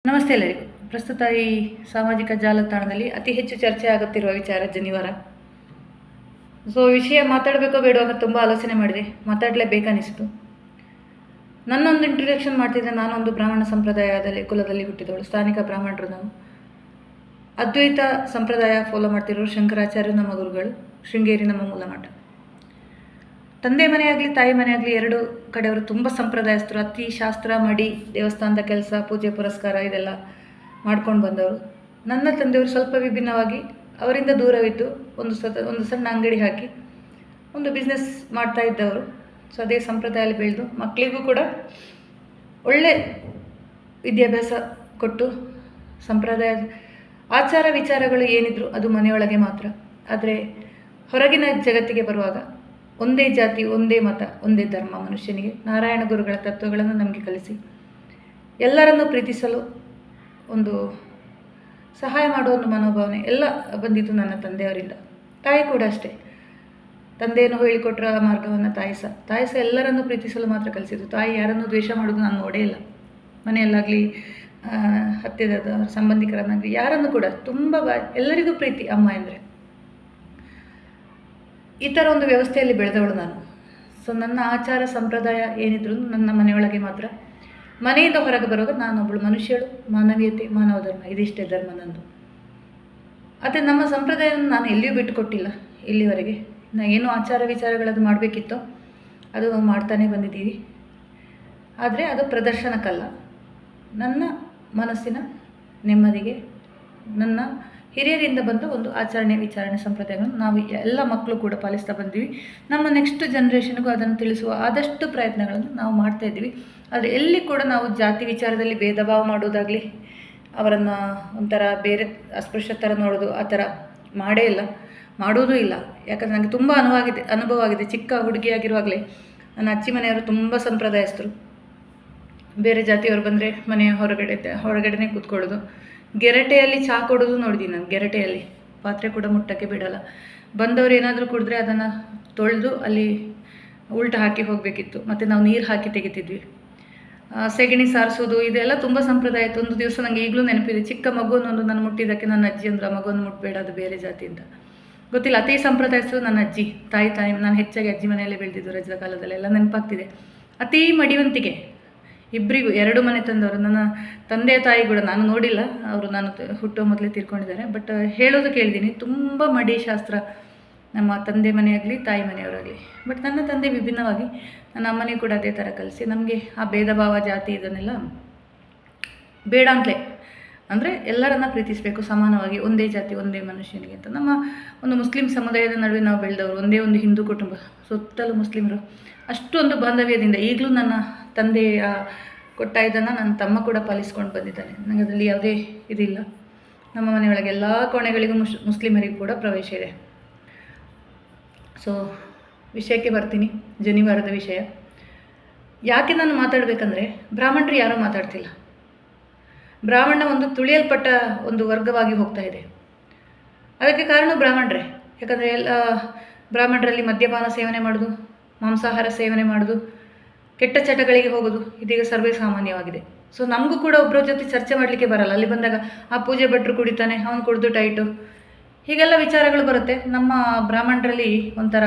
ನಮಸ್ತೆ ಎಲ್ಲರಿಗೂ. ಪ್ರಸ್ತುತ ಈ ಸಾಮಾಜಿಕ ಜಾಲತಾಣದಲ್ಲಿ ಅತಿ ಹೆಚ್ಚು ಚರ್ಚೆ ಆಗುತ್ತಿರುವ ವಿಚಾರ ಜನಿವಾರ. ವಿಷಯ ಮಾತಾಡಬೇಕೋ ಬೇಡೋ ಅಂತ ತುಂಬ ಆಲೋಚನೆ ಮಾಡಿದೆ, ಮಾತಾಡಲೇಬೇಕನ್ನಿಸ್ತು. ನನ್ನೊಂದು ಇಂಟ್ರೊಡಕ್ಷನ್ ಮಾಡ್ತಿದ್ದೆ. ನಾನೊಂದು ಬ್ರಾಹ್ಮಣ ಸಂಪ್ರದಾಯದಲ್ಲಿ ಕುಲದಲ್ಲಿ ಹುಟ್ಟಿದವಳು, ಸ್ಥಾನಿಕ ಬ್ರಾಹ್ಮಣರು ನಾವು. ಅದ್ವೈತ ಸಂಪ್ರದಾಯ ಫಾಲೋ ಮಾಡ್ತಿರೋರು ಶಂಕರಾಚಾರ್ಯರು ನಮ್ಮ ಗುರುಗಳು, ಶೃಂಗೇರಿ ನಮ್ಮ ಮೂಲ ಮಠ. ತಂದೆ ಮನೆಯಾಗಲಿ ತಾಯಿ ಮನೆಯಾಗಲಿ ಎರಡು ಕಡೆಯವರು ತುಂಬ ಸಂಪ್ರದಾಯಸ್ಥರು. ಅತಿ ಶಾಸ್ತ್ರ, ಮಡಿ, ದೇವಸ್ಥಾನದ ಕೆಲಸ, ಪೂಜೆ ಪುರಸ್ಕಾರ ಇದೆಲ್ಲ ಮಾಡ್ಕೊಂಡು ಬಂದವರು. ನನ್ನ ತಂದೆಯವರು ಸ್ವಲ್ಪ ವಿಭಿನ್ನವಾಗಿ ಅವರಿಂದ ದೂರವಿದ್ದು ಒಂದು ಸಣ್ಣ ಅಂಗಡಿ ಹಾಕಿ ಒಂದು ಬಿಸ್ನೆಸ್ ಮಾಡ್ತಾ ಇದ್ದವರು. ಅದೇ ಸಂಪ್ರದಾಯದಲ್ಲಿ ಬೆಳೆದು ಮಕ್ಕಳಿಗೂ ಕೂಡ ಒಳ್ಳೆ ವಿದ್ಯಾಭ್ಯಾಸ ಕೊಟ್ಟು ಸಂಪ್ರದಾಯ ಆಚಾರ ವಿಚಾರಗಳು ಏನಿದ್ರು ಅದು ಮನೆಯೊಳಗೆ ಮಾತ್ರ. ಆದರೆ ಹೊರಗಿನ ಜಗತ್ತಿಗೆ ಬರುವಾಗ ಒಂದೇ ಜಾತಿ, ಒಂದೇ ಮತ, ಒಂದೇ ಧರ್ಮ ಮನುಷ್ಯನಿಗೆ. ನಾರಾಯಣ ಗುರುಗಳ ತತ್ವಗಳನ್ನು ನಮಗೆ ಕಲಿಸಿ ಎಲ್ಲರನ್ನೂ ಪ್ರೀತಿಸಲು ಒಂದು ಸಹಾಯ ಮಾಡುವ ಒಂದು ಮನೋಭಾವನೆ ಎಲ್ಲ ಬಂದಿದ್ದು ನನ್ನ ತಂದೆಯವರಿಂದ. ತಾಯಿ ಕೂಡ ಅಷ್ಟೇ. ತಂದೆಯನ್ನು ಹೇಳಿಕೊಟ್ರ ಮಾರ್ಗವನ್ನು ತಾಯಿ ಸಹ ಎಲ್ಲರನ್ನೂ ಪ್ರೀತಿಸಲು ಮಾತ್ರ ಕಲಿಸಿದ್ದು. ತಾಯಿ ಯಾರನ್ನೂ ದ್ವೇಷ ಮಾಡೋದು ನಾನು ನೋಡೇ ಇಲ್ಲ. ಮನೆಯಲ್ಲಾಗಲಿ ಹತ್ತಿರದ ಸಂಬಂಧಿಕರನ್ನಾಗಲಿ ಯಾರನ್ನು ಕೂಡ ತುಂಬ ಎಲ್ಲರಿಗೂ ಪ್ರೀತಿ ಅಮ್ಮ ಎಂದರೆ. ಈ ಥರ ಒಂದು ವ್ಯವಸ್ಥೆಯಲ್ಲಿ ಬೆಳೆದವಳು ನಾನು. ನನ್ನ ಆಚಾರ ಸಂಪ್ರದಾಯ ಏನಿದ್ರು ನನ್ನ ಮನೆಯೊಳಗೆ ಮಾತ್ರ. ಮನೆಯಿಂದ ಹೊರಗೆ ಬರುವಾಗ ನಾನೊಬ್ಬಳು ಮನುಷ್ಯಳು, ಮಾನವೀಯತೆ, ಮಾನವ ಧರ್ಮ, ಇದಿಷ್ಟೇ ಧರ್ಮ ನಂದು. ಆದರೆ ನಮ್ಮ ಸಂಪ್ರದಾಯವನ್ನು ನಾನು ಎಲ್ಲಿಯೂ ಬಿಟ್ಟುಕೊಟ್ಟಿಲ್ಲ ಇಲ್ಲಿವರೆಗೆ. ಏನು ಆಚಾರ ವಿಚಾರಗಳದ್ದು ಮಾಡಬೇಕಿತ್ತೋ ಅದು ಮಾಡ್ತಾನೆ ಬಂದಿದ್ದೀವಿ. ಆದರೆ ಅದು ಪ್ರದರ್ಶನಕ್ಕಲ್ಲ, ನನ್ನ ಮನಸ್ಸಿನ ನೆಮ್ಮದಿಗೆ, ನನ್ನ ಹಿರಿಯರಿಂದ ಬಂದ ಒಂದು ಆಚರಣೆ ವಿಚಾರಣೆ ಸಂಪ್ರದಾಯಗಳನ್ನು ನಾವು ಎಲ್ಲ ಮಕ್ಕಳು ಕೂಡ ಪಾಲಿಸ್ತಾ ಬಂದೀವಿ. ನಮ್ಮ ನೆಕ್ಸ್ಟ್ ಜನ್ರೇಷನ್ಗೂ ಅದನ್ನು ತಿಳಿಸುವ ಆದಷ್ಟು ಪ್ರಯತ್ನಗಳನ್ನು ನಾವು ಮಾಡ್ತಾಯಿದ್ದೀವಿ. ಆದರೆ ಎಲ್ಲಿ ಕೂಡ ನಾವು ಜಾತಿ ವಿಚಾರದಲ್ಲಿ ಭೇದ ಭಾವ ಮಾಡೋದಾಗಲಿ, ಅವರನ್ನು ಒಂಥರ ಬೇರೆ ಅಸ್ಪೃಶ್ಯ ಥರ ನೋಡೋದು ಆ ಥರ ಮಾಡೇ ಇಲ್ಲ, ಮಾಡೋದೂ ಇಲ್ಲ. ಯಾಕಂದರೆ ನನಗೆ ತುಂಬ ಅನುಭವ ಆಗಿದೆ. ಚಿಕ್ಕ ಹುಡುಗಿಯಾಗಿರುವಾಗಲೇ ನನ್ನ ಅಜ್ಜಿ ಮನೆಯವರು ತುಂಬ ಸಂಪ್ರದಾಯಸ್ಥರು. ಬೇರೆ ಜಾತಿಯವರು ಬಂದರೆ ಮನೆಯ ಹೊರಗಡೆನೇ ಕೂತ್ಕೊಳ್ಳೋದು. ಗೆರಟೆಯಲ್ಲಿ ಚಹಾ ಕೊಡೋದು ನೋಡಿದ್ದೀನಿ ನಾನು. ಗೆರಟೆಯಲ್ಲಿ ಪಾತ್ರೆ ಕೂಡ ಮುಟ್ಟಕ್ಕೆ ಬಿಡೋಲ್ಲ. ಬಂದವರು ಏನಾದರೂ ಕುಡಿದ್ರೆ ಅದನ್ನು ತೊಳೆದು ಅಲ್ಲಿ ಉಲ್ಟ ಹಾಕಿ ಹೋಗಬೇಕಿತ್ತು. ಮತ್ತು ನಾವು ನೀರು ಹಾಕಿ ತೆಗಿತಿದ್ವಿ. ಸೆಗಣಿ ಸಾರಿಸೋದು ಇದೆಲ್ಲ ತುಂಬ ಸಂಪ್ರದಾಯ ಇತ್ತು. ಒಂದು ದಿವಸ ನನಗೆ ಈಗಲೂ ನೆನಪಿದೆ. ಚಿಕ್ಕ ಮಗುವನ್ನೊಂದು ನಾನು ಮುಟ್ಟಿದ್ದಕ್ಕೆ ನನ್ನ ಅಜ್ಜಿ ಅಂದರು, ಆ ಮಗುವನ್ನು ಮುಟ್ಟಬೇಡ, ಅದು ಬೇರೆ ಜಾತಿ ಅಂತ. ಗೊತ್ತಿಲ್ಲ, ಅತಿ ಸಂಪ್ರದಾಯಸ್ಥರು ನನ್ನ ಅಜ್ಜಿ. ತಾಯಿ ನಾನು ಹೆಚ್ಚಾಗಿ ಅಜ್ಜಿ ಮನೆಯಲ್ಲೇ ಬೆಳೆದಿದ್ದು. ರಜದ ಕಾಲದಲ್ಲೆಲ್ಲ ನೆನಪಾಗ್ತಿದೆ. ಅತಿ ಮಡಿವಂತಿಕೆ ಇಬ್ಬರಿಗೂ, ಎರಡು ಮನೆ ತಂದವರು. ನನ್ನ ತಂದೆ ತಾಯಿ ಕೂಡ ನಾನು ನೋಡಿಲ್ಲ, ಅವರು ನಾನು ಹುಟ್ಟುವ ಮೊದಲೇ ತೀರ್ಕೊಂಡಿದ್ದಾರೆ. ಬಟ್ ಹೇಳೋದು ಕೇಳಿದ್ದೀನಿ, ತುಂಬ ಮಡಿ ಶಾಸ್ತ್ರ ನಮ್ಮ ತಂದೆ ಮನೆಯಾಗಲಿ ತಾಯಿ ಮನೆಯವರಾಗಲಿ. ಬಟ್ ನನ್ನ ತಂದೆ ವಿಭಿನ್ನವಾಗಿ, ನನ್ನ ಅಮ್ಮನಿಗೆ ಕೂಡ ಅದೇ ಥರ ಕಲಿಸಿ ನಮಗೆ ಆ ಭೇದ ಭಾವ ಜಾತಿ ಇದನ್ನೆಲ್ಲ ಬೇಡ ಅಂತಲೇ. ಅಂದರೆ ಎಲ್ಲರನ್ನ ಪ್ರೀತಿಸಬೇಕು ಸಮಾನವಾಗಿ, ಒಂದೇ ಜಾತಿ ಒಂದೇ ಮನುಷ್ಯನಿಗೆ ಅಂತ. ನಮ್ಮ ಒಂದು ಮುಸ್ಲಿಂ ಸಮುದಾಯದ ನಡುವೆ ನಾವು ಬೆಳೆದವರು. ಒಂದೇ ಒಂದು ಹಿಂದೂ ಕುಟುಂಬ, ಸುತ್ತಲೂ ಮುಸ್ಲಿಮರು. ಅಷ್ಟೊಂದು ಬಾಂಧವ್ಯದಿಂದ ಈಗಲೂ ನನ್ನ ತಂದೆಯ ಕೊಟ್ಟ ಇದನ್ನು ನನ್ನ ತಮ್ಮ ಕೂಡ ಪಾಲಿಸ್ಕೊಂಡು ಬಂದಿದ್ದಾನೆ. ನನಗೆ ಅದರಲ್ಲಿ ಯಾವುದೇ ಇದಿಲ್ಲ. ನಮ್ಮ ಮನೆಯೊಳಗೆ ಎಲ್ಲ ಕೋಣೆಗಳಿಗೂ ಮುಸ್ಲಿಮರಿಗೂ ಕೂಡ ಪ್ರವೇಶ ಇದೆ. ವಿಷಯಕ್ಕೆ ಬರ್ತೀನಿ. ಜನಿವಾರದ ವಿಷಯ ಯಾಕೆ ನಾನು ಮಾತಾಡಬೇಕಂದ್ರೆ, ಬ್ರಾಹ್ಮಣರು ಯಾರೂ ಮಾತಾಡ್ತಿಲ್ಲ. ಬ್ರಾಹ್ಮಣ ಒಂದು ತುಳಿಯಲ್ಪಟ್ಟ ಒಂದು ವರ್ಗವಾಗಿ ಹೋಗ್ತಾ ಇದೆ. ಅದಕ್ಕೆ ಕಾರಣ ಬ್ರಾಹ್ಮಣರೇ. ಯಾಕಂದರೆ ಎಲ್ಲ ಬ್ರಾಹ್ಮಣರಲ್ಲಿ ಮದ್ಯಪಾನ ಸೇವನೆ ಮಾಡೋದು, ಮಾಂಸಾಹಾರ ಸೇವನೆ ಮಾಡೋದು, ಕೆಟ್ಟ ಚಟಗಳಿಗೆ ಹೋಗೋದು ಇದೀಗ ಸರ್ವೇ ಸಾಮಾನ್ಯವಾಗಿದೆ. ನಮಗೂ ಕೂಡ ಒಬ್ಬರ ಜೊತೆ ಚರ್ಚೆ ಮಾಡಲಿಕ್ಕೆ ಬರಲ್ಲ. ಅಲ್ಲಿ ಬಂದಾಗ ಆ ಪೂಜೆ ಭಟ್ರು ಕುಡಿತಾನೆ, ಅವನು ಕುಡಿದು ಟೈಟು, ಹೀಗೆಲ್ಲ ವಿಚಾರಗಳು ಬರುತ್ತೆ. ನಮ್ಮ ಬ್ರಾಹ್ಮಣರಲ್ಲಿ ಒಂಥರ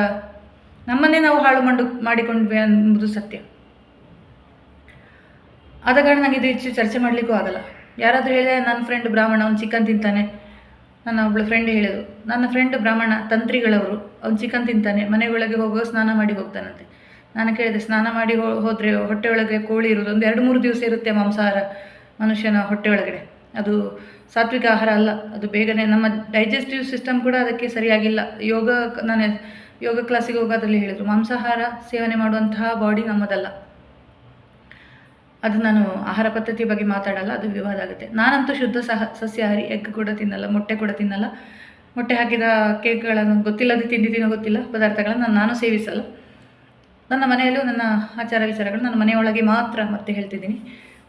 ನಮ್ಮನ್ನೇ ನಾವು ಹಾಳು ಮಾಡಿಕೊಂಡ್ವಿ ಎಂಬುದು ಸತ್ಯ. ಆದ ಕಾರಣ ನನಗೆ ಇದು ಹೆಚ್ಚು ಚರ್ಚೆ ಮಾಡಲಿಕ್ಕೂ ಆಗಲ್ಲ. ಯಾರಾದರೂ ಹೇಳಿದ್ರೆ, ನನ್ನ ಫ್ರೆಂಡ್ ಬ್ರಾಹ್ಮಣ, ಅವ್ನು ಚಿಕನ್ ತಿಂತಾನೆ. ನನ್ನ ಒಬ್ಬಳು ಫ್ರೆಂಡ್ ಹೇಳಿದ್ರು, ನನ್ನ ಫ್ರೆಂಡ್ ಬ್ರಾಹ್ಮಣ ತಂತ್ರಿಗಳವರು, ಅವ್ನು ಚಿಕನ್ ತಿಂತಾನೆ, ಮನೆಯೊಳಗೆ ಹೋಗೋ ಸ್ನಾನ ಮಾಡಿ ಹೋಗ್ತಾನಂತೆ. ನಾನು ಕೇಳಿದೆ, ಸ್ನಾನ ಮಾಡಿ ಹೋದರೆ ಹೊಟ್ಟೆಯೊಳಗೆ ಕೋಳಿ ಇರೋದು 1-2-3 ದಿವಸ ಇರುತ್ತೆ ಮಾಂಸಾಹಾರ ಮನುಷ್ಯನ ಹೊಟ್ಟೆಯೊಳಗಡೆ. ಅದು ಸಾತ್ವಿಕ ಆಹಾರ ಅಲ್ಲ. ಅದು ಬೇಗನೆ ನಮ್ಮ ಡೈಜೆಸ್ಟಿವ್ ಸಿಸ್ಟಮ್ ಕೂಡ ಅದಕ್ಕೆ ಸರಿಯಾಗಿಲ್ಲ. ನಾನು ಯೋಗ ಕ್ಲಾಸಿಗೆ ಹೋಗೋದ್ರಲ್ಲಿ ಹೇಳಿದರು, ಮಾಂಸಾಹಾರ ಸೇವನೆ ಮಾಡುವಂತಹ ಬಾಡಿ ನಮ್ಮದಲ್ಲ. ಅದು ನಾನು ಆಹಾರ ಪದ್ಧತಿ ಬಗ್ಗೆ ಮಾತಾಡಲ್ಲ, ಅದು ವಿವಾದ ಆಗುತ್ತೆ. ನಾನಂತೂ ಶುದ್ಧ ಸಸ್ಯಾಹಾರಿ. ಎಗ್ ಕೂಡ ತಿನ್ನಲ್ಲ, ಮೊಟ್ಟೆ ಕೂಡ ತಿನ್ನಲ್ಲ. ಮೊಟ್ಟೆ ಹಾಕಿದ ಕೇಕ್ಗಳನ್ನು ಗೊತ್ತಿಲ್ಲದೆ ತಿಂದಿದ್ದೀನೋ ಗೊತ್ತಿಲ್ಲ, ಪದಾರ್ಥಗಳನ್ನು ನಾನು ಸೇವಿಸಲ್ಲ. ನನ್ನ ಮನೆಯಲ್ಲೂ ನನ್ನ ಆಚಾರ ವಿಚಾರಗಳು ನನ್ನ ಮನೆಯೊಳಗೆ ಮಾತ್ರ. ಮತ್ತೆ ಹೇಳ್ತಿದ್ದೀನಿ,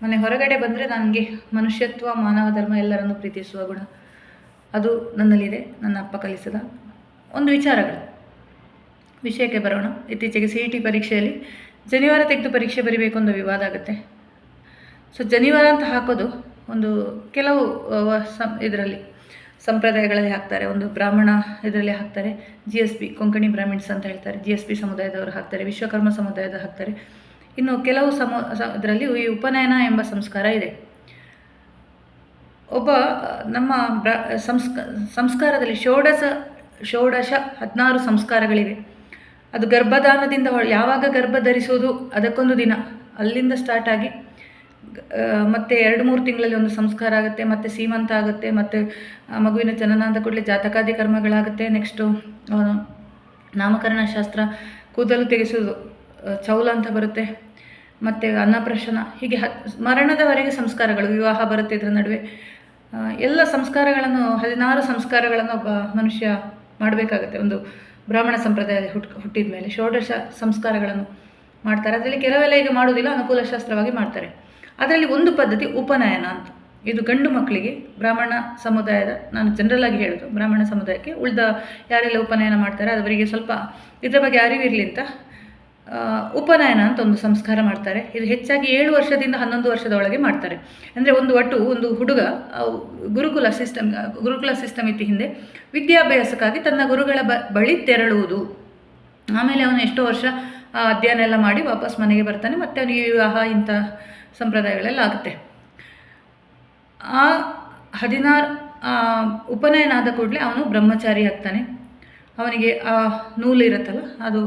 ಮನೆ ಹೊರಗಡೆ ಬಂದರೆ ನನಗೆ ಮನುಷ್ಯತ್ವ, ಮಾನವ ಧರ್ಮ, ಎಲ್ಲರನ್ನು ಪ್ರೀತಿಸುವ ಗುಣ ಅದು ನನ್ನಲ್ಲಿದೆ. ನನ್ನ ಅಪ್ಪ ಕಲಿಸಿದ ಒಂದು ವಿಚಾರಗಳು. ವಿಷಯಕ್ಕೆ ಬರೋಣ. ಇತ್ತೀಚೆಗೆ CET ಪರೀಕ್ಷೆಯಲ್ಲಿ ಜನಿವಾರ ತೆಗೆದು ಪರೀಕ್ಷೆ ಬರೀಬೇಕು ಅಂತ ವಿವಾದ ಆಗುತ್ತೆ. ಜನಿವಾರ ಅಂತ ಹಾಕೋದು ಒಂದು ಕೆಲವು ಇದರಲ್ಲಿ ಸಂಪ್ರದಾಯಗಳಲ್ಲಿ ಹಾಕ್ತಾರೆ. ಒಂದು ಬ್ರಾಹ್ಮಣ ಇದರಲ್ಲಿ ಹಾಕ್ತಾರೆ, GSB ಕೊಂಕಣಿ ಬ್ರಾಹ್ಮಿಣ್ಸ್ ಅಂತ ಹೇಳ್ತಾರೆ, GSB ಸಮುದಾಯದವರು ಹಾಕ್ತಾರೆ, ವಿಶ್ವಕರ್ಮ ಸಮುದಾಯದ ಹಾಕ್ತಾರೆ. ಇನ್ನು ಕೆಲವು ಇದರಲ್ಲಿ ಈ ಉಪನಯನ ಎಂಬ ಸಂಸ್ಕಾರ ಇದೆ. ಒಬ್ಬ ನಮ್ಮ ಸಂಸ್ಕಾರದಲ್ಲಿ ಷೋಡಶ 16 ಸಂಸ್ಕಾರಗಳಿವೆ. ಅದು ಗರ್ಭಧಾನದಿಂದ ಯಾವಾಗ ಗರ್ಭ ಧರಿಸೋದು ಅದಕ್ಕೊಂದು ದಿನ, ಅಲ್ಲಿಂದ ಸ್ಟಾರ್ಟ್ ಆಗಿ ಮತ್ತು 2-3 ತಿಂಗಳಲ್ಲಿ ಒಂದು ಸಂಸ್ಕಾರ ಆಗುತ್ತೆ, ಮತ್ತು ಸೀಮಂತ ಆಗುತ್ತೆ, ಮತ್ತು ಮಗುವಿನ ಜನನ ಅಂತ ಕೂಡಲೇ ಜಾತಕಾದಿ ಕರ್ಮಗಳಾಗುತ್ತೆ. ನೆಕ್ಸ್ಟು ನಾಮಕರಣ ಶಾಸ್ತ್ರ, ಕೂದಲು ತೆಗೆಸೋದು ಚೌಲ ಅಂತ ಬರುತ್ತೆ, ಮತ್ತು ಅನ್ನಪ್ರಾಶನ, ಹೀಗೆ ಮರಣದವರೆಗೆ ಸಂಸ್ಕಾರಗಳು, ವಿವಾಹ ಬರುತ್ತೆ ಇದರ ನಡುವೆ. ಎಲ್ಲ ಸಂಸ್ಕಾರಗಳನ್ನು 16 ಸಂಸ್ಕಾರಗಳನ್ನು ಒಬ್ಬ ಮನುಷ್ಯ ಮಾಡಬೇಕಾಗತ್ತೆ. ಒಂದು ಬ್ರಾಹ್ಮಣ ಸಂಪ್ರದಾಯದಲ್ಲಿ ಹುಟ್ಟಿದ ಮೇಲೆ ಷೋಡಶ ಸಂಸ್ಕಾರಗಳನ್ನು ಮಾಡ್ತಾರೆ. ಅದರಲ್ಲಿ ಕೆಲವೆಲ್ಲ ಈಗ ಮಾಡೋದಿಲ್ಲ, ಅನುಕೂಲ ಶಾಸ್ತ್ರವಾಗಿ ಮಾಡ್ತಾರೆ. ಅದರಲ್ಲಿ ಒಂದು ಪದ್ಧತಿ ಉಪನಯನ ಅಂತ. ಇದು ಗಂಡು ಮಕ್ಕಳಿಗೆ ಬ್ರಾಹ್ಮಣ ಸಮುದಾಯದ, ನಾನು ಜನರಲ್ ಆಗಿ ಹೇಳೋದು ಬ್ರಾಹ್ಮಣ ಸಮುದಾಯಕ್ಕೆ, ಉಳಿದ ಯಾರೆಲ್ಲ ಉಪನಯನ ಮಾಡ್ತಾರೆ ಅವರಿಗೆ ಸ್ವಲ್ಪ ಇದರ ಬಗ್ಗೆ ಅರಿವಿರಲಿ ಅಂತ ಉಪನಯನ ಅಂತ ಒಂದು ಸಂಸ್ಕಾರ ಮಾಡ್ತಾರೆ. ಇದು ಹೆಚ್ಚಾಗಿ 7 ವರ್ಷದಿಂದ 11 ವರ್ಷದ ಒಳಗೆ ಮಾಡ್ತಾರೆ. ಅಂದರೆ ಒಂದು ಹುಡುಗ ಗುರುಕುಲ ಸಿಸ್ಟಮ್ ಇತ್ತು ಹಿಂದೆ, ವಿದ್ಯಾಭ್ಯಾಸಕ್ಕಾಗಿ ತನ್ನ ಗುರುಗಳ ಬಳಿ ತೆರಳುವುದು. ಆಮೇಲೆ ಅವನು ಎಷ್ಟೋ ವರ್ಷ ಅಧ್ಯಯನ ಎಲ್ಲ ಮಾಡಿ ವಾಪಸ್ ಮನೆಗೆ ಬರ್ತಾನೆ, ಮತ್ತು ಅವನಿಗೆ ವಿವಾಹ ಇಂಥ ಸಂಪ್ರದಾಯಗಳೆಲ್ಲ ಆಗುತ್ತೆ. ಆ 16 ಉಪನಯನ ಆದ ಕೂಡಲೇ ಅವನು ಬ್ರಹ್ಮಚಾರಿ ಆಗ್ತಾನೆ. ಅವನಿಗೆ ಆ ನೂಲು ಇರುತ್ತಲ್ಲ, ಅದು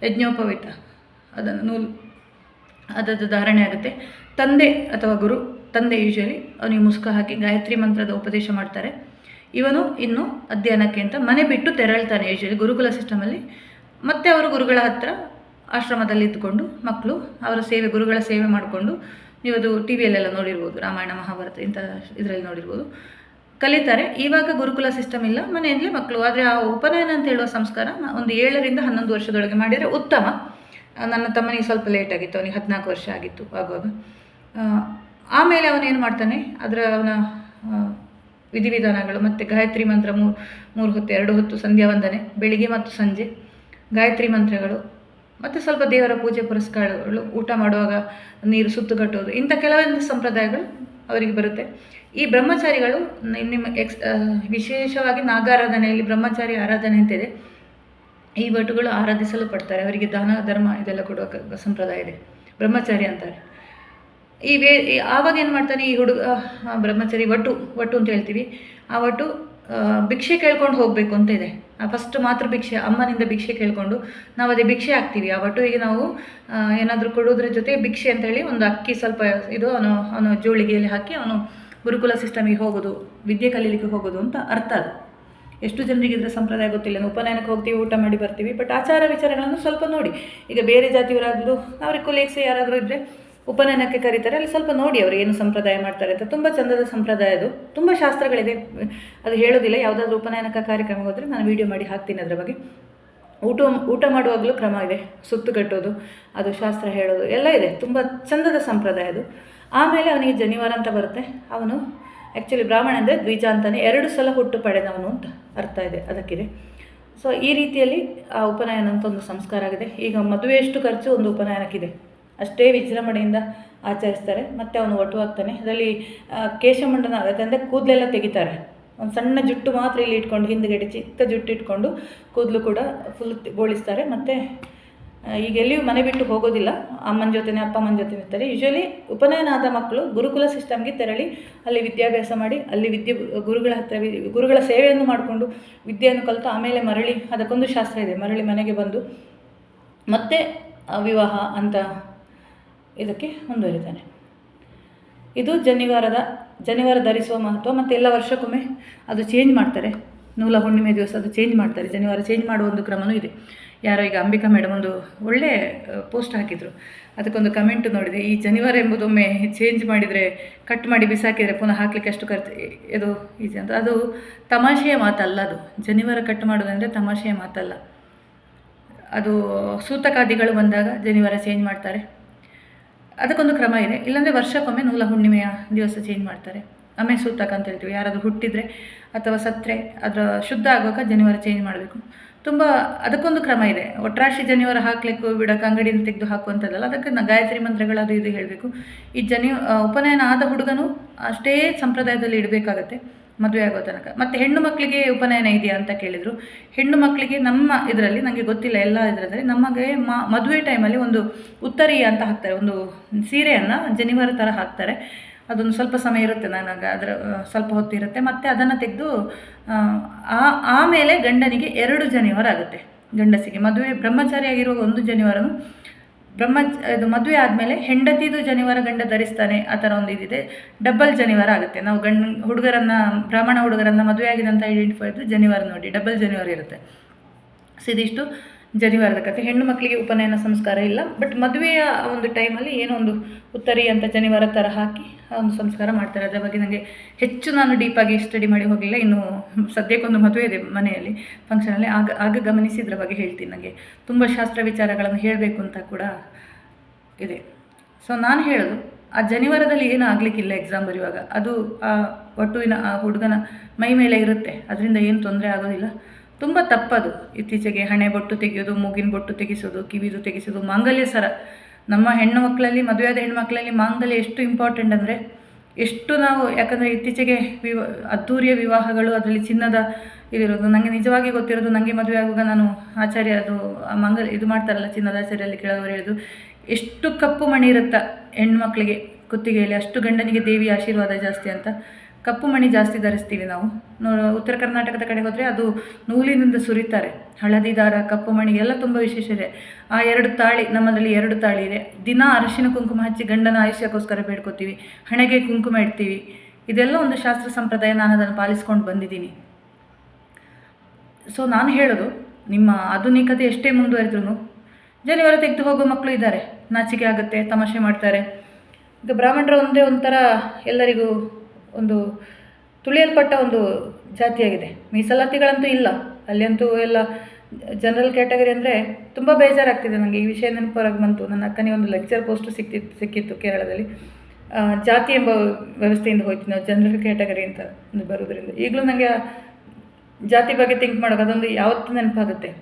ಯಜ್ಞೋಪವೀತ, ಅದನ್ನು ಅದರದ್ದು ಧಾರಣೆ ಆಗುತ್ತೆ. ತಂದೆ ಅಥವಾ ತಂದೆ ಯೂಶಲಿ ಅವನಿಗೆ ಮುಸ್ಕ ಹಾಕಿ ಗಾಯತ್ರಿ ಮಂತ್ರದ ಉಪದೇಶ ಮಾಡ್ತಾರೆ. ಇವನು ಇನ್ನು ಅಧ್ಯಯನಕ್ಕೆ ಅಂತ ಮನೆ ಬಿಟ್ಟು ತೆರಳ್ತಾನೆ ಯೂಶಲಿ ಗುರುಕುಲ ಸಿಸ್ಟಮಲ್ಲಿ. ಮತ್ತು ಅವರು ಗುರುಗಳ ಹತ್ರ ಆಶ್ರಮದಲ್ಲಿ ಇದ್ದುಕೊಂಡು ಮಕ್ಕಳು ಅವರ ಗುರುಗಳ ಸೇವೆ ಮಾಡಿಕೊಂಡು, ನೀವು ಅದು TV ಯಲ್ಲೆಲ್ಲ ನೋಡಿರ್ಬೋದು, ರಾಮಾಯಣ ಮಹಾಭಾರತ ಇಂಥ ಇದರಲ್ಲಿ ನೋಡಿರ್ಬೋದು, ಕಲಿತಾರೆ. ಇವಾಗ ಗುರುಕುಲ ಸಿಸ್ಟಮ್ ಇಲ್ಲ, ಮನೆಯಲ್ಲೇ ಮಕ್ಕಳು. ಆದರೆ ಆ ಉಪನಯನ ಅಂತ ಹೇಳುವ ಸಂಸ್ಕಾರ ಒಂದು 7ರಿಂದ 11 ವರ್ಷದೊಳಗೆ ಮಾಡಿದರೆ ಉತ್ತಮ. ನನ್ನ ತಮ್ಮನಿಗೆ ಸ್ವಲ್ಪ ಲೇಟ್ ಆಗಿತ್ತು, ಅವನಿಗೆ 14 ವರ್ಷ ಆಗಿತ್ತು ಆಗುವಾಗ. ಆಮೇಲೆ ಅವನೇನು ಮಾಡ್ತಾನೆ, ಅವನ ವಿಧಿವಿಧಾನಗಳು ಮತ್ತು ಗಾಯತ್ರಿ ಮಂತ್ರ 3 ಹೊತ್ತು 2 ಹೊತ್ತು ಸಂಧ್ಯಾ ವಂದನೆ, ಬೆಳಿಗ್ಗೆ ಮತ್ತು ಸಂಜೆ ಗಾಯತ್ರಿ ಮಂತ್ರಗಳು, ಮತ್ತು ಸ್ವಲ್ಪ ದೇವರ ಪೂಜೆ ಪುರಸ್ಕಾರಗಳು, ಊಟ ಮಾಡುವಾಗ ನೀರು ಸುತ್ತು ಕಟ್ಟೋದು, ಇಂಥ ಕೆಲವೊಂದು ಸಂಪ್ರದಾಯಗಳು ಅವರಿಗೆ ಬರುತ್ತೆ. ಈ ಬ್ರಹ್ಮಚಾರಿಗಳು ವಿಶೇಷವಾಗಿ ನಾಗಾರಾಧನೆಯಲ್ಲಿ ಬ್ರಹ್ಮಚಾರಿ ಆರಾಧನೆ ಅಂತಿದೆ. ಈ ಭಟುಗಳು ಆರಾಧಿಸಲು ಪಡ್ತಾರೆ. ಅವರಿಗೆ ದಾನ ಧರ್ಮ ಇದೆಲ್ಲ ಕೊಡುವ ಸಂಪ್ರದಾಯ ಇದೆ, ಬ್ರಹ್ಮಚಾರಿ ಅಂತಾರೆ. ಆವಾಗ ಏನು ಮಾಡ್ತಾನೆ ಈ ಹುಡುಗ ಬ್ರಹ್ಮಚಾರಿ, ವಟು ಅಂತ ಹೇಳ್ತೀವಿ. ಆ ವಟು ಭಿಕ್ಷೆ ಕೇಳ್ಕೊಂಡು ಹೋಗಬೇಕು ಅಂತ ಇದೆ. ಫಸ್ಟ್ ಮಾತೃ ಭಿಕ್ಷೆ, ಅಮ್ಮನಿಂದ ಭಿಕ್ಷೆ ಕೇಳಿಕೊಂಡು ನಾವು ಅದೇ ಭಿಕ್ಷೆ ಹಾಕ್ತೀವಿ. ಆ ವಟುವಿಗೆ ನಾವು ಏನಾದರೂ ಕೊಡೋದ್ರ ಜೊತೆ ಭಿಕ್ಷೆ ಅಂತೇಳಿ ಒಂದು ಅಕ್ಕಿ ಸ್ವಲ್ಪ ಇದು ಅವನು ಜೋಳಿಗೆಯಲ್ಲಿ ಹಾಕಿ ಅವನು ಗುರುಕುಲ ಸಿಸ್ಟಮಿಗೆ ಹೋಗೋದು, ವಿದ್ಯೆ ಕಲೀಲಿಕ್ಕೆ ಹೋಗೋದು ಅಂತ ಅರ್ಥ. ಅದು ಎಷ್ಟು ಜನರಿಗೆ ಇದರ ಸಂಪ್ರದಾಯ ಗೊತ್ತಿಲ್ಲ. ನಾವು ಉಪನಯನಕ್ಕೆ ಹೋಗ್ತೀವಿ, ಊಟ ಮಾಡಿ ಬರ್ತೀವಿ, ಬಟ್ ಆಚಾರ ವಿಚಾರಗಳನ್ನು ಸ್ವಲ್ಪ ನೋಡಿ. ಈಗ ಬೇರೆ ಜಾತಿಯವರಾಗಲು ಅವ್ರಿಗೆ ಕೊಲೀಗ್ಸ್ ಯಾರಾದರೂ ಇದ್ದರೆ ಉಪನಯನಕ್ಕೆ ಕರೀತಾರೆ, ಅಲ್ಲಿ ಸ್ವಲ್ಪ ನೋಡಿ ಅವರು ಏನು ಸಂಪ್ರದಾಯ ಮಾಡ್ತಾರೆ ಅಂತ. ತುಂಬ ಚಂದದ ಸಂಪ್ರದಾಯ ಅದು, ತುಂಬ ಶಾಸ್ತ್ರಗಳಿದೆ, ಅದು ಹೇಳೋದಿಲ್ಲ. ಯಾವುದಾದ್ರೂ ಉಪನಯನಕ್ಕೆ ಕಾರ್ಯಕ್ರಮ ಹೋದರೆ ನಾನು ವೀಡಿಯೋ ಮಾಡಿ ಹಾಕ್ತೀನಿ ಅದರ ಬಗ್ಗೆ. ಊಟ ಮಾಡುವಾಗಲೂ ಕ್ರಮ ಇದೆ, ಸುತ್ತು ಕಟ್ಟೋದು, ಅದು ಶಾಸ್ತ್ರ ಹೇಳೋದು ಎಲ್ಲ ಇದೆ. ತುಂಬ ಚಂದದ ಸಂಪ್ರದಾಯ ಅದು. ಆಮೇಲೆ ಅವನಿಗೆ ಜನಿವಾರ ಅಂತ ಬರುತ್ತೆ. ಅವನು ಆ್ಯಕ್ಚುಲಿ ಬ್ರಾಹ್ಮಣ ಅಂದರೆ ದ್ವಿಜ ಅಂತಲೇ 2 ಸಲ ಹುಟ್ಟು ಪಡೆದವನು ಅಂತ ಅರ್ಥ ಇದೆ ಅದಕ್ಕಿದೆ. ಸೊ ಈ ರೀತಿಯಲ್ಲಿ ಆ ಉಪನಯನ ಅಂತ ಒಂದು ಸಂಸ್ಕಾರ ಆಗಿದೆ. ಈಗ ಮದುವೆಯಷ್ಟು ಖರ್ಚು ಒಂದು ಉಪನಯನಕ್ಕಿದೆ, ಅಷ್ಟೇ ವಿಜೃಂಭಣೆಯಿಂದ ಆಚರಿಸ್ತಾರೆ. ಮತ್ತು ಅವನು ಒಟ್ಟು ಆಗ್ತಾನೆ. ಅದರಲ್ಲಿ ಕೇಶಮಂಡನ ಆಗುತ್ತೆ, ಅಂದರೆ ಕೂದಲೆಲ್ಲ ತೆಗಿತಾರೆ. ಒಂದು ಸಣ್ಣ ಜುಟ್ಟು ಮಾತ್ರ ಇಲ್ಲಿ ಇಟ್ಕೊಂಡು, ಹಿಂದುಗಡೆ ಚಿಕ್ಕ ಜುಟ್ಟು ಇಟ್ಕೊಂಡು ಕೂದಲು ಕೂಡ ಫುಲ್ ಬೋಳಿಸ್ತಾರೆ. ಮತ್ತು ಈಗ ಎಲ್ಲಿಯೂ ಮನೆ ಬಿಟ್ಟು ಹೋಗೋದಿಲ್ಲ, ಅಮ್ಮನ ಜೊತೆನೇ ಅಪ್ಪ ಅಮ್ಮನ ಜೊತೆ ಇರ್ತಾರೆ. ಯೂಶ್ವಲಿ ಉಪನಯನ ಆದ ಮಕ್ಕಳು ಗುರುಕುಲ ಸಿಸ್ಟಮ್ಗೆ ತೆರಳಿ ಅಲ್ಲಿ ವಿದ್ಯಾಭ್ಯಾಸ ಮಾಡಿ, ಅಲ್ಲಿ ಗುರುಗಳ ಸೇವೆಯನ್ನು ಮಾಡಿಕೊಂಡು ವಿದ್ಯೆಯನ್ನು ಕಲಿತು ಆಮೇಲೆ ಮರಳಿ, ಅದಕ್ಕೊಂದು ಶಾಸ್ತ್ರ ಇದೆ, ಮರಳಿ ಮನೆಗೆ ಬಂದು ಮತ್ತೆ ವಿವಾಹ ಅಂತ ಇದಕ್ಕೆ ಮುಂದುವರಿತಾನೆ. ಇದು ಜನಿವಾರ ಧರಿಸುವ ಮಹತ್ವ. ಮತ್ತು ಎಲ್ಲ ವರ್ಷಕ್ಕೊಮ್ಮೆ ಅದು ಚೇಂಜ್ ಮಾಡ್ತಾರೆ. ನೂಲ ಹುಣ್ಣಿಮೆ ದಿವಸ ಅದು ಚೇಂಜ್ ಮಾಡ್ತಾರೆ. ಜನಿವಾರ ಚೇಂಜ್ ಮಾಡುವ ಒಂದು ಕ್ರಮವೂ ಇದೆ. ಯಾರೋ ಈಗ ಅಂಬಿಕಾ ಮೇಡಮ್ ಒಂದು ಒಳ್ಳೆ ಪೋಸ್ಟ್ ಹಾಕಿದರು, ಅದಕ್ಕೊಂದು ಕಮೆಂಟ್ ನೋಡಿದೆ. ಈ ಜನಿವಾರ ಎಂಬುದೊಮ್ಮೆ ಚೇಂಜ್ ಮಾಡಿದರೆ, ಕಟ್ ಮಾಡಿ ಬಿಸಾಕಿದರೆ ಪುನಃ ಹಾಕಲಿಕ್ಕೆ ಅಷ್ಟು ಖರ್ಚು ಇದು ಈಸಿ ಅಂತ. ಅದು ತಮಾಷೆಯ ಮಾತಲ್ಲ. ಅದು ಜನಿವಾರ ಕಟ್ ಮಾಡೋದಂದರೆ ತಮಾಷೆಯ ಮಾತಲ್ಲ. ಅದು ಸೂತಕಾದಿಗಳು ಬಂದಾಗ ಜನಿವಾರ ಚೇಂಜ್ ಮಾಡ್ತಾರೆ, ಅದಕ್ಕೊಂದು ಕ್ರಮ ಇದೆ. ಇಲ್ಲಾಂದರೆ ವರ್ಷಕ್ಕೊಮ್ಮೆ ನೂಲ ಹುಣ್ಣಿಮೆಯ ದಿವಸ ಚೇಂಜ್ ಮಾಡ್ತಾರೆ. ಸೂತಕ ಅಂತ ಹೇಳ್ತೀವಿ. ಯಾರಾದರೂ ಹುಟ್ಟಿದರೆ ಅಥವಾ ಸತ್ತರೆ ಅದರ ಶುದ್ಧ ಆಗುವಾಗ ಜನಿವಾರ ಚೇಂಜ್ ಮಾಡಬೇಕು. ತುಂಬ ಅದಕ್ಕೊಂದು ಕ್ರಮ ಇದೆ. ಒಟ್ರಾಶಿ ಜನಿವಾರ ಹಾಕ್ಲಿಕ್ಕೂ ಬಿಡೋಕೆ ಅಂಗಡಿಯಿಂದ ತೆಗೆದು ಹಾಕುವಂಥದ್ದಲ್ಲ. ಅದಕ್ಕೆ ಗಾಯತ್ರಿ ಮಂತ್ರಗಳು ಅದು ಇದು ಹೇಳಬೇಕು. ಈ ಉಪನಯನ ಆದ ಹುಡುಗನು ಅಷ್ಟೇ ಸಂಪ್ರದಾಯದಲ್ಲಿ ಇಡಬೇಕಾಗತ್ತೆ ಮದುವೆ ಆಗೋ ತನಕ. ಮತ್ತು ಹೆಣ್ಣು ಮಕ್ಕಳಿಗೆ ಉಪನಯನ ಇದೆಯಾ ಅಂತ ಕೇಳಿದರು. ಹೆಣ್ಣು ಮಕ್ಕಳಿಗೆ ನಮ್ಮ ಇದರಲ್ಲಿ, ನನಗೆ ಗೊತ್ತಿಲ್ಲ ಎಲ್ಲ ಇದರಲ್ಲಿ, ನಮಗೆ ಮದುವೆ ಟೈಮಲ್ಲಿ ಒಂದು ಉತ್ತರೀಯ ಅಂತ ಹಾಕ್ತಾರೆ, ಒಂದು ಸೀರೆಯನ್ನು ಜನಿವಾರ ಥರ ಹಾಕ್ತಾರೆ. ಅದೊಂದು ಸ್ವಲ್ಪ ಸಮಯ ಇರುತ್ತೆ, ನನಗೆ ಅದರ ಸ್ವಲ್ಪ ಹೊತ್ತಿರುತ್ತೆ. ಮತ್ತು ಅದನ್ನು ತೆಗೆದು ಆಮೇಲೆ ಗಂಡನಿಗೆ 2 ಜನಿವಾರ ಆಗುತ್ತೆ. ಗಂಡಸಿಗೆ ಮದುವೆ ಬ್ರಹ್ಮಚಾರಿಯಾಗಿರುವ 1 ಜನಿವಾರನು ಇದು ಮದುವೆ ಆದಮೇಲೆ ಹೆಂಡತಿದು ಜನಿವಾರ ಗಂಡ ಧರಿಸ್ತಾನೆ, ಆ ಥರ ಒಂದು ಇದಿದೆ. ಡಬಲ್ ಜನಿವಾರ ಆಗುತ್ತೆ. ನಾವು ಬ್ರಾಹ್ಮಣ ಹುಡುಗರನ್ನು ಮದುವೆ ಆಗಿದೆ ಅಂತ ಐಡೆಂಟಿಫೈ ಇದ್ದು ಜನಿವಾರ ನೋಡಿ, ಡಬಲ್ ಜನಿವಾರ ಇರುತ್ತೆ. ಸೊ ಇದಿಷ್ಟು ಜನಿವಾರದ ಕಥೆ. ಹೆಣ್ಣು ಮಕ್ಕಳಿಗೆ ಉಪನಯನ ಸಂಸ್ಕಾರ ಇಲ್ಲ, ಬಟ್ ಮದುವೆಯ ಒಂದು ಟೈಮಲ್ಲಿ ಏನೋ ಒಂದು ಉತ್ತರಿ ಅಂತ ಜನಿವಾರ ಥರ ಹಾಕಿ ಒಂದು ಸಂಸ್ಕಾರ ಮಾಡ್ತಾರೆ. ಅದರ ಬಗ್ಗೆ ನನಗೆ ಹೆಚ್ಚು ನಾನು ಡೀಪಾಗಿ ಸ್ಟಡಿ ಮಾಡಿ ಹೋಗಲಿಲ್ಲ. ಇನ್ನು ಸದ್ಯಕ್ಕೊಂದು ಮದುವೆ ಇದೆ ಮನೆಯಲ್ಲಿ, ಫಂಕ್ಷನಲ್ಲಿ, ಆಗ ಗಮನಿಸಿದ್ರ ಬಗ್ಗೆ ಹೇಳ್ತೀನಿ. ನನಗೆ ತುಂಬ ಶಾಸ್ತ್ರ ವಿಚಾರಗಳನ್ನು ಹೇಳಬೇಕು ಅಂತ ಕೂಡ ಇದೆ. ಸೊ ನಾನು ಹೇಳೋದು, ಆ ಜನಿವಾರದಲ್ಲಿ ಏನೂ ಆಗಲಿಕ್ಕಿಲ್ಲ ಎಕ್ಸಾಮ್ ಬರೆಯುವಾಗ. ಅದು ಆ ವಟುವಿನ ಆ ಹುಡುಗನ ಮೈ ಮೇಲೆ ಇರುತ್ತೆ, ಅದರಿಂದ ಏನು ತೊಂದರೆ ಆಗೋದಿಲ್ಲ. ತುಂಬ ತಪ್ಪದು. ಇತ್ತೀಚೆಗೆ ಹಣೆ ಬೊಟ್ಟು ತೆಗೆಯೋದು, ಮೂಗಿನ ಬೊಟ್ಟು ತೆಗೆಸೋದು, ಕಿವಿದು ತೆಗೆಸೋದು, ಮಾಂಗಲ್ಯ ಸರ. ನಮ್ಮ ಹೆಣ್ಣು ಮಕ್ಕಳಲ್ಲಿ, ಮದುವೆಯಾದ ಹೆಣ್ಣು ಮಕ್ಕಳಲ್ಲಿ ಮಾಂಗಲ್ಯ ಎಷ್ಟು ಇಂಪಾರ್ಟೆಂಟ್ ಅಂದರೆ ಎಷ್ಟು ನಾವು, ಯಾಕಂದರೆ ಇತ್ತೀಚೆಗೆ ಅದ್ದೂರಿಯ ವಿವಾಹಗಳು, ಅದರಲ್ಲಿ ಚಿನ್ನದ ಇದಿರೋದು. ನನಗೆ ನಿಜವಾಗಿ ಗೊತ್ತಿರೋದು, ನನಗೆ ಮದುವೆ ಆಗುವಾಗ ನಾನು ಆಚಾರ್ಯ ಅದು ಇದು ಮಾಡ್ತಾರಲ್ಲ ಚಿನ್ನದ ಆಚಾರ್ಯಲ್ಲಿ ಕೆಳಗವರು ಹೇಳಿದ್ರು, ಎಷ್ಟು ಕಪ್ಪು ಮಣಿ ಇರುತ್ತಾ ಹೆಣ್ಮಕ್ಳಿಗೆ ಕುತ್ತಿಗೆಯಲ್ಲಿ, ಅಷ್ಟು ಗಂಡನಿಗೆ ದೇವಿಯ ಆಶೀರ್ವಾದ ಜಾಸ್ತಿ ಅಂತ. ಕಪ್ಪು ಮಣಿ ಜಾಸ್ತಿ ಧರಿಸ್ತೀವಿ ನಾವು. ಉತ್ತರ ಕರ್ನಾಟಕದ ಕಡೆ ಹೋದರೆ ಅದು ನೂಲಿನಿಂದ ಸುರಿತಾರೆ. ಹಳದಿ ದಾರ, ಕಪ್ಪು ಮಣಿ ಎಲ್ಲ ತುಂಬ ವಿಶೇಷ ಇದೆ. ಆ 2 ತಾಳಿ, ನಮ್ಮದರಲ್ಲಿ 2 ತಾಳಿ ಇದೆ. ದಿನ ಅರಿಶಿನ ಕುಂಕುಮ ಹಚ್ಚಿ ಗಂಡನ ಆಯುಷ್ಯಕ್ಕೋಸ್ಕರ ಬೇಡ್ಕೋತೀವಿ. ಹಣೆಗೆ ಕುಂಕುಮ ಇಡ್ತೀವಿ. ಇದೆಲ್ಲ ಒಂದು ಶಾಸ್ತ್ರ ಸಂಪ್ರದಾಯ, ನಾನು ಅದನ್ನು ಪಾಲಿಸ್ಕೊಂಡು ಬಂದಿದ್ದೀನಿ. ಸೊ ನಾನು ಹೇಳೋದು, ನಿಮ್ಮ ಆಧುನಿಕತೆ ಎಷ್ಟೇ ಮುಂದುವರೆದ್ರೂ ಜನಿವಾರ ತೆಗೆದು ಹೋಗೋ ಮಕ್ಕಳು ಇದ್ದಾರೆ. ನಾಚಿಕೆ ಆಗುತ್ತೆ, ತಮಾಷೆ ಮಾಡ್ತಾರೆ. ಈಗ ಬ್ರಾಹ್ಮಣರು ಒಂಥರ ಎಲ್ಲರಿಗೂ ಒಂದು ತುಳಿಯಲ್ಪಟ್ಟ ಒಂದು ಜಾತಿಯಾಗಿದೆ. ಮೀಸಲಾತಿಗಳಂತೂ ಇಲ್ಲ ಅಲ್ಲಂತೂ, ಎಲ್ಲ ಜನರಲ್ ಕ್ಯಾಟಗರಿ ಅಂದರೆ ತುಂಬ ಬೇಜಾರಾಗ್ತಿದೆ ನನಗೆ. ಈ ವಿಷಯ ನೆನಪರಾಗಿ ಬಂತು. ನನ್ನ ಅಕ್ಕನಿಗೆ ಒಂದು ಲೆಕ್ಚರ್ ಪೋಸ್ಟು ಸಿಕ್ಕಿತ್ತು ಕೇರಳದಲ್ಲಿ. ಜಾತಿ ಎಂಬ ವ್ಯವಸ್ಥೆಯಿಂದ ಹೋಯ್ತು ನಾವು ಜನರಲ್ ಕ್ಯಾಟಗರಿ ಅಂತ ಬರೋದ್ರಿಂದ. ಈಗಲೂ ನನಗೆ ಜಾತಿ ಬಗ್ಗೆ ಥಿಂಕ್ ಮಾಡೋದು ಅದೊಂದು ಯಾವತ್ತೂ ನೆನಪಾಗುತ್ತೆ.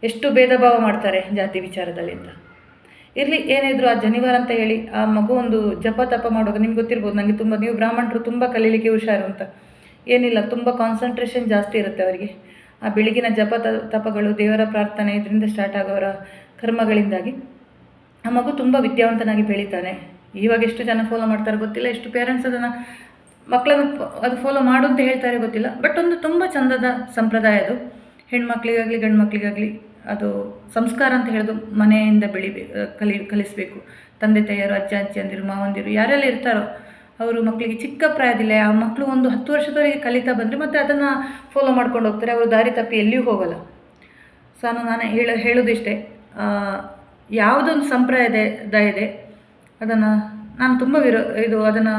ಎಷ್ಟು ಭೇದ ಭಾವ ಮಾಡ್ತಾರೆ ಜಾತಿ ವಿಚಾರದಲ್ಲಿ ಅಂತ. ಇರಲಿ, ಏನಿದ್ರು ಆ ಜನಿವಾರ ಅಂತ ಹೇಳಿ ಆ ಮಗು ಒಂದು ಜಪ ತಪ ಮಾಡುವಾಗ ನಿಮ್ಗೆ ಗೊತ್ತಿರ್ಬೋದು. ನನಗೆ ತುಂಬ, ನೀವು ಬ್ರಾಹ್ಮಣರು ತುಂಬ ಕಲೀಲಿಕ್ಕೆ ಹುಷಾರು ಅಂತ ಏನಿಲ್ಲ, ತುಂಬ ಕಾನ್ಸಂಟ್ರೇಷನ್ ಜಾಸ್ತಿ ಇರುತ್ತೆ ಅವರಿಗೆ. ಆ ಬೆಳಗಿನ ಜಪ ತಪಗಳು, ದೇವರ ಪ್ರಾರ್ಥನೆ, ಇದರಿಂದ ಸ್ಟಾರ್ಟ್ ಆಗೋರ ಕರ್ಮಗಳಿಂದಾಗಿ ಆ ಮಗು ತುಂಬ ವಿದ್ಯಾವಂತನಾಗಿ ಬೆಳೀತಾನೆ. ಇವಾಗ ಎಷ್ಟು ಜನ ಫಾಲೋ ಮಾಡ್ತಾರೆ ಗೊತ್ತಿಲ್ಲ, ಎಷ್ಟು ಪೇರೆಂಟ್ಸ್ ಅದನ್ನು ಮಕ್ಕಳನ್ನು ಅದು ಫಾಲೋ ಮಾಡು ಅಂತ ಹೇಳ್ತಾರೆ ಗೊತ್ತಿಲ್ಲ. ಬಟ್ ಒಂದು ತುಂಬ ಚಂದದ ಸಂಪ್ರದಾಯ ಅದು. ಹೆಣ್ಮಕ್ಳಿಗಾಗಲಿ ಗಂಡು ಮಕ್ಕಳಿಗಾಗಲಿ ಅದು ಸಂಸ್ಕಾರ ಅಂತ ಹೇಳೋದು ಮನೆಯಿಂದ ಕಲಿಸಬೇಕು. ತಂದೆ ತಾಯಿಯರು, ಅಜ್ಜ ಅಜ್ಜಿಯಂದಿರು, ಮಾವಂದಿರು ಯಾರೆಲ್ಲ ಇರ್ತಾರೋ ಅವರು ಮಕ್ಕಳಿಗೆ ಚಿಕ್ಕ ಪ್ರಾಯದಲ್ಲೇ, ಆ ಮಕ್ಕಳು ಒಂದು 10 ವರ್ಷದವರೆಗೆ ಕಲಿತಾ ಬಂದರೆ ಮತ್ತು ಅದನ್ನು ಫಾಲೋ ಮಾಡ್ಕೊಂಡು ಹೋಗ್ತಾರೆ. ಅವರು ದಾರಿ ತಪ್ಪಿ ಎಲ್ಲಿಯೂ ಹೋಗಲ್ಲ. ಸೊ ನಾನು ಹೇಳೋದಿಷ್ಟೇ, ಯಾವುದೊಂದು ಸಂಪ್ರದಾಯ ಇದೆ ಅದನ್ನು ನಾನು ತುಂಬ ಅದನ್ನು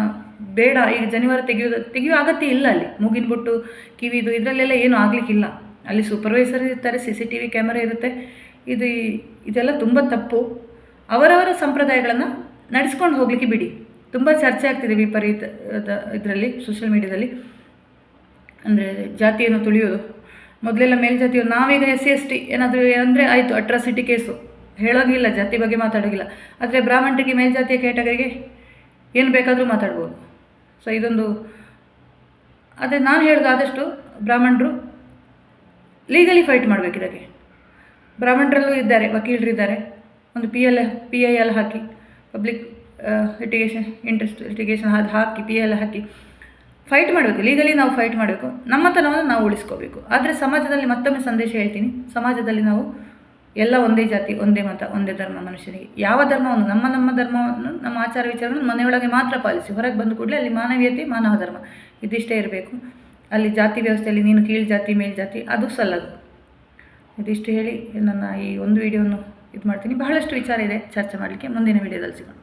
ಬೇಡ. ಈಗ ಜನಿವಾರ ತೆಗೆಯೋ ಅಗತ್ಯ ಇಲ್ಲ. ಅಲ್ಲಿ ಮೂಗಿನ ಬೊಟ್ಟು, ಕಿವಿದು ಇದರಲ್ಲೆಲ್ಲ ಏನೂ ಆಗಲಿಕ್ಕಿಲ್ಲ. ಅಲ್ಲಿ ಸೂಪರ್ವೈಸರ್ ಇರ್ತಾರೆ, CCTV ಕ್ಯಾಮರಾ ಇರುತ್ತೆ. ಇದೆಲ್ಲ ತುಂಬ ತಪ್ಪು. ಅವರವರ ಸಂಪ್ರದಾಯಗಳನ್ನು ನಡೆಸ್ಕೊಂಡು ಹೋಗಲಿಕ್ಕೆ ಬಿಡಿ. ತುಂಬ ಚರ್ಚೆ ಆಗ್ತಿದೆ ವಿಪರೀತದ ಇದರಲ್ಲಿ, ಸೋಷಿಯಲ್ ಮೀಡಿಯಾದಲ್ಲಿ. ಅಂದರೆ ಜಾತಿಯನ್ನು ತುಳಿಯೋದು. ಮೊದಲೆಲ್ಲ ಮೇಲ್ಜಾತಿಯವರು, ನಾವೀಗ SC/ST ಏನಾದರೂ ಅಂದರೆ ಆಯಿತು, ಅಟ್ರಾಸಿಟಿ ಕೇಸು, ಹೇಳೋಂಗಿಲ್ಲ, ಜಾತಿ ಬಗ್ಗೆ ಮಾತಾಡೋಂಗಿಲ್ಲ. ಆದರೆ ಬ್ರಾಹ್ಮಣರಿಗೆ, ಮೇಲ್ಜಾತಿಯ ಕ್ಯಾಟಗರಿಗೆ ಏನು ಬೇಕಾದರೂ ಮಾತಾಡ್ಬೋದು. ಸೊ ಇದೊಂದು, ಅದೇ ನಾನು ಹೇಳೋದು, ಆದಷ್ಟು ಬ್ರಾಹ್ಮಣರು ಲೀಗಲಿ ಫೈಟ್ ಮಾಡಬೇಕು ಇದಕ್ಕೆ. ಬ್ರಾಹ್ಮಣರಲ್ಲೂ ಇದ್ದಾರೆ, ವಕೀಲರಿದ್ದಾರೆ. ಒಂದು PIL ಹಾಕಿ, ಪಬ್ಲಿಕ್ ಲಿಟಿಗೇಷನ್ ಹಾಕಿ PIL ಹಾಕಿ ಫೈಟ್ ಮಾಡಬೇಕು. ಲೀಗಲಿ ನಾವು ಫೈಟ್ ಮಾಡಬೇಕು. ನಮ್ಮತನವನ್ನು ನಾವು ಉಳಿಸ್ಕೋಬೇಕು. ಆದರೆ ಸಮಾಜದಲ್ಲಿ ಮತ್ತೊಮ್ಮೆ ಸಂದೇಶ ಹೇಳ್ತೀನಿ, ಸಮಾಜದಲ್ಲಿ ನಾವು ಎಲ್ಲ ಒಂದೇ ಜಾತಿ, ಒಂದೇ ಮತ, ಒಂದೇ ಧರ್ಮ. ಮನುಷ್ಯನಿಗೆ ಯಾವ ಧರ್ಮವನ್ನು, ನಮ್ಮ ಧರ್ಮವನ್ನು, ನಮ್ಮ ಆಚಾರ ವಿಚಾರವನ್ನು ಮನೆಯೊಳಗೆ ಮಾತ್ರ ಪಾಲಿಸಿ. ಹೊರಗೆ ಬಂದ ಕೂಡಲೇ ಅಲ್ಲಿ ಮಾನವೀಯತೆ, ಮಾನವ ಧರ್ಮ ಇದಿಷ್ಟೇ ಇರಬೇಕು. ಅಲ್ಲಿ ಜಾತಿ ವ್ಯವಸ್ಥೆಯಲ್ಲಿ ನೀನು ಕೀಳು ಜಾತಿ, ಮೇಲ್ಜಾತಿ ಅದು ಸಲ್ಲದು. ಇದಿಷ್ಟು ಹೇಳಿ ನನ್ನ ಈ ಒಂದು ವಿಡಿಯೋವನ್ನು ಇದು ಮಾಡ್ತೀನಿ. ಬಹಳಷ್ಟು ವಿಚಾರ ಇದೆ ಚರ್ಚೆ ಮಾಡಲಿಕ್ಕೆ. ಮುಂದಿನ ವಿಡಿಯೋದಲ್ಲಿ ಸಿಗೋಣ.